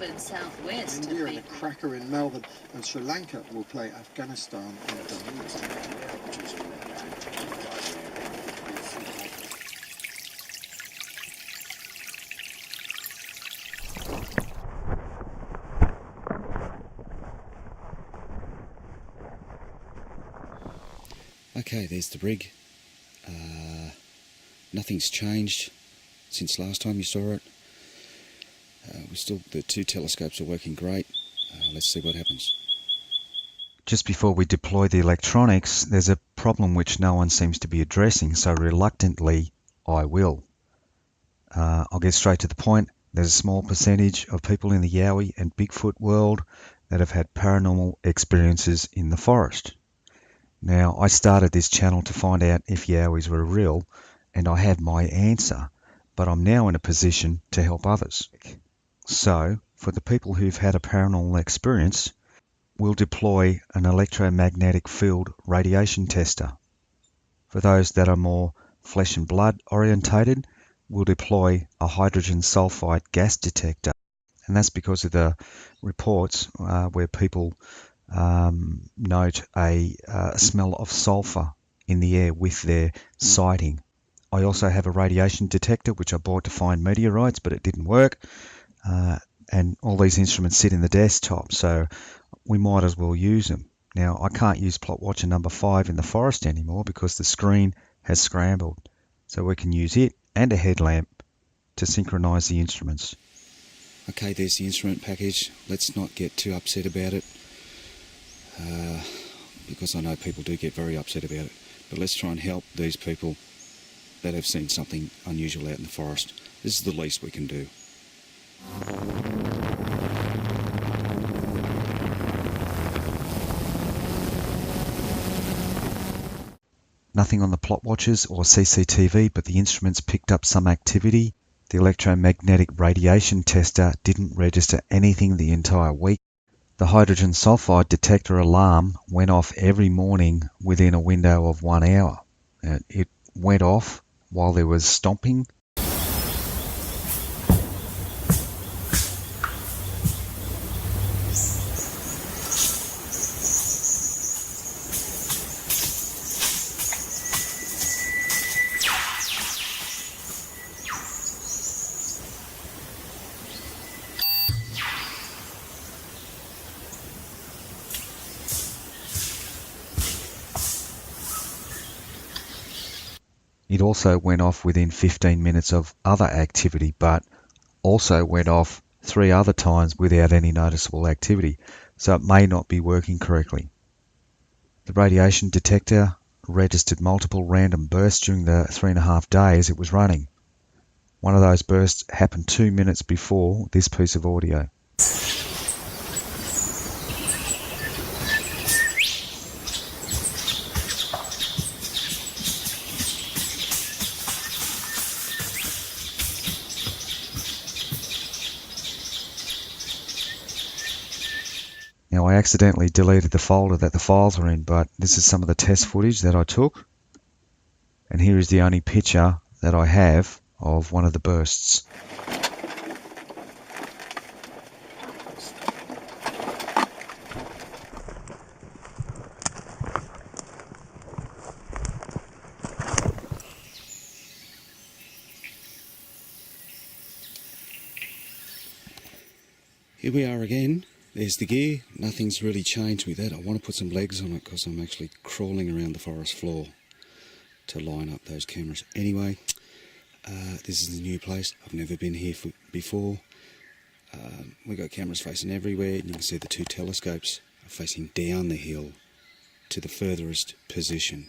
Melbourne southwest. India and a cracker in Melbourne, and Sri Lanka will play Afghanistan in Dundee. Okay, there's the rig. Nothing's changed since last time you saw it. The two telescopes are working great. Let's see what happens. Just before we deploy the electronics, there's a problem which no one seems to be addressing, so reluctantly I will. I'll get straight to the point. There's a small percentage of people in the Yowie and Bigfoot world that have had paranormal experiences in the forest. Now, I started this channel to find out if Yowies were real, and I have my answer, but I'm now in a position to help others. So, for the people who've had a paranormal experience, we'll deploy an electromagnetic field radiation tester. For those that are more flesh and blood orientated, we'll deploy a hydrogen sulfide gas detector. And that's because of the reports where people note a smell of sulfur in the air with their sighting. I also have a radiation detector which I bought to find meteorites, but it didn't work. And all these instruments sit in the desktop, so we might as well use them. Now, I can't use plot watcher number 5 in the forest anymore because the screen has scrambled. So we can use it and a headlamp to synchronize the instruments. Okay, there's the instrument package. Let's not get too upset about it, because I know people do get very upset about it. But let's try and help these people that have seen something unusual out in the forest. This is the least we can do. Nothing on the plot watchers or CCTV, but the instruments picked up some activity. The electromagnetic radiation tester didn't register anything the entire week. The hydrogen sulfide detector alarm went off every morning within a window of 1 hour. It went off while there was stomping. It also went off within 15 minutes of other activity, but also went off 3 other times without any noticeable activity, so it may not be working correctly. The radiation detector registered multiple random bursts during the 3.5 days it was running. One of those bursts happened 2 minutes before this piece of audio. Now, I accidentally deleted the folder that the files are in, but this is some of the test footage that I took. And here is the only picture that I have of one of the bursts. Here we are again. There's the gear. Nothing's really changed with that. I want to put some legs on it because I'm actually crawling around the forest floor to line up those cameras. Anyway, this is the new place. I've never been here before. We've got cameras facing everywhere, and you can see the 2 telescopes are facing down the hill to the furthest position,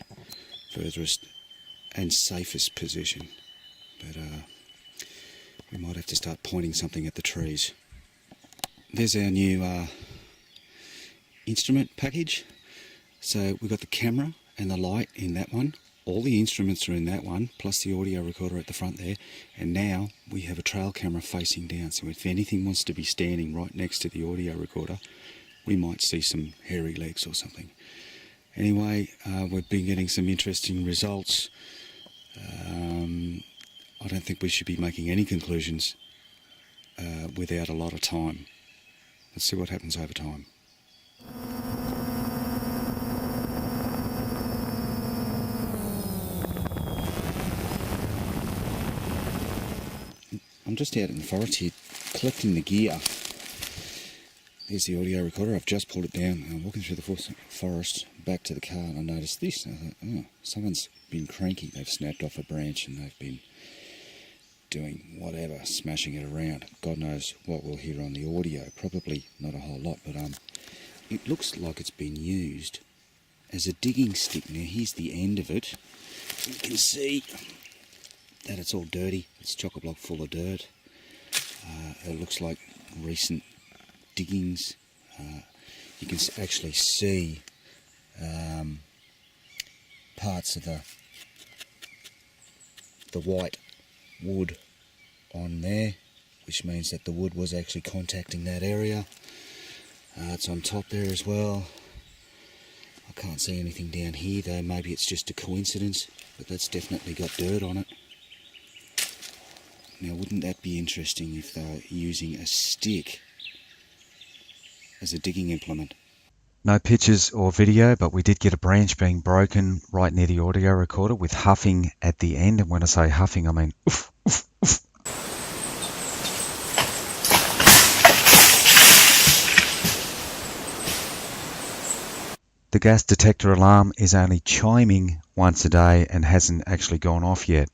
furthest and safest position. But we might have to start pointing something at the trees. There's our new instrument package. So we've got the camera and the light in that one. All the instruments are in that one, plus the audio recorder at the front there. And now we have a trail camera facing down. So if anything wants to be standing right next to the audio recorder, we might see some hairy legs or something. Anyway, we've been getting some interesting results. I don't think we should be making any conclusions without a lot of time. Let's see what happens over time. I'm just out in the forest here collecting the gear. There's the audio recorder. I've just pulled it down and I'm walking through the forest back to the car, and I noticed this. I thought, oh, someone's been cranky. They've snapped off a branch and they've been doing whatever, smashing it around. God knows what we'll hear on the audio. Probably not a whole lot, but it looks like it's been used as a digging stick. Now here's the end of it. You can see that it's all dirty. It's chock-a-block full of dirt. It looks like recent diggings. You can actually see parts of the white wood on there, which means that the wood was actually contacting that area. It's on top there as well. I can't see anything down here though. Maybe it's just a coincidence, but that's definitely got dirt on it. Now wouldn't that be interesting if they were using a stick as a digging implement? No pictures or video, but we did get a branch being broken right near the audio recorder with huffing at the end. And when I say huffing, I mean oof, oof, oof. The gas detector alarm is only chiming once a day and hasn't actually gone off yet.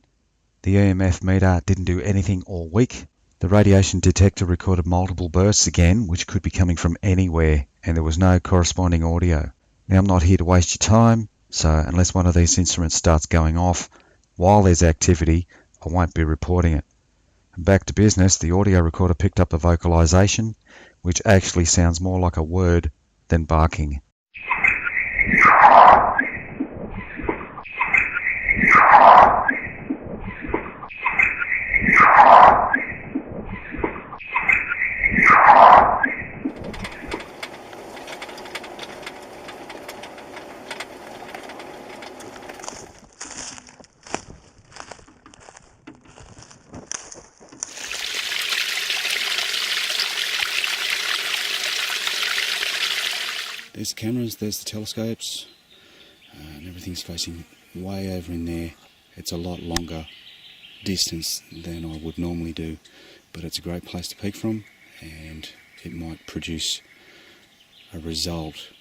The EMF meter didn't do anything all week. The radiation detector recorded multiple bursts again, which could be coming from anywhere, and there was no corresponding audio. Now, I'm not here to waste your time, so unless one of these instruments starts going off while there's activity, I won't be reporting it. And back to business, the audio recorder picked up a vocalization, which actually sounds more like a word than barking. There's the cameras, there's the telescopes, and everything's facing way over in there. It's a lot longer distance than I would normally do, but it's a great place to peek from, and it might produce a result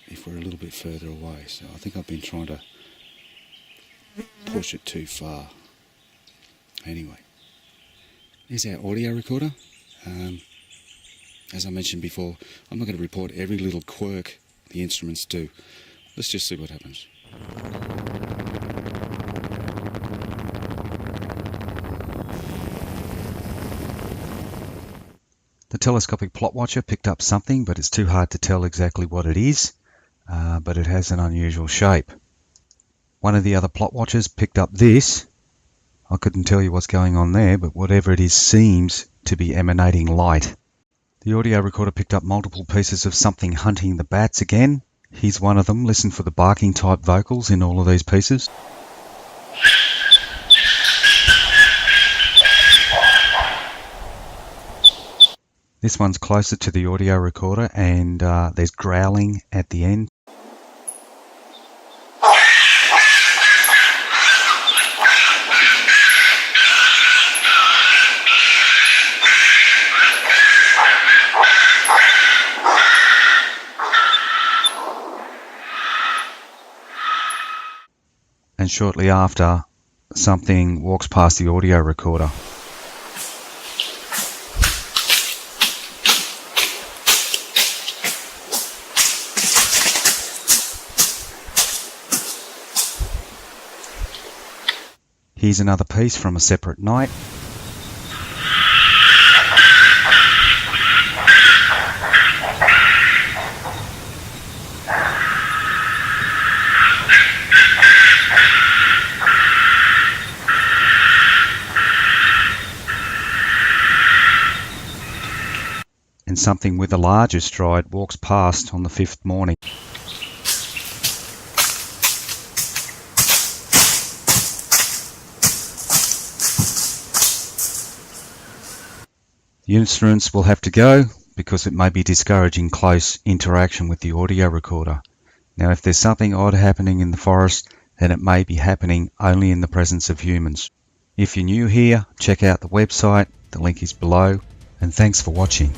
if we're a little bit further away. So I think I've been trying to push it too far. Anyway, there's our audio recorder. As I mentioned before, I'm not going to report every little quirk the instruments do. Let's just see what happens. The telescopic plot watcher picked up something, but it's too hard to tell exactly what it is, but it has an unusual shape. One of the other plot watchers picked up this. I couldn't tell you what's going on there, but whatever it is seems to be emanating light. The audio recorder picked up multiple pieces of something hunting the bats again. Here's one of them. Listen for the barking type vocals in all of these pieces. This one's closer to the audio recorder, and there's growling at the end. And shortly after, something walks past the audio recorder. Here's another piece from a separate night. And something with a larger stride walks past on the fifth morning. The instruments will have to go, because it may be discouraging close interaction with the audio recorder. Now, if there's something odd happening in the forest, then it may be happening only in the presence of humans. If you're new here, check out the website, the link is below, and thanks for watching.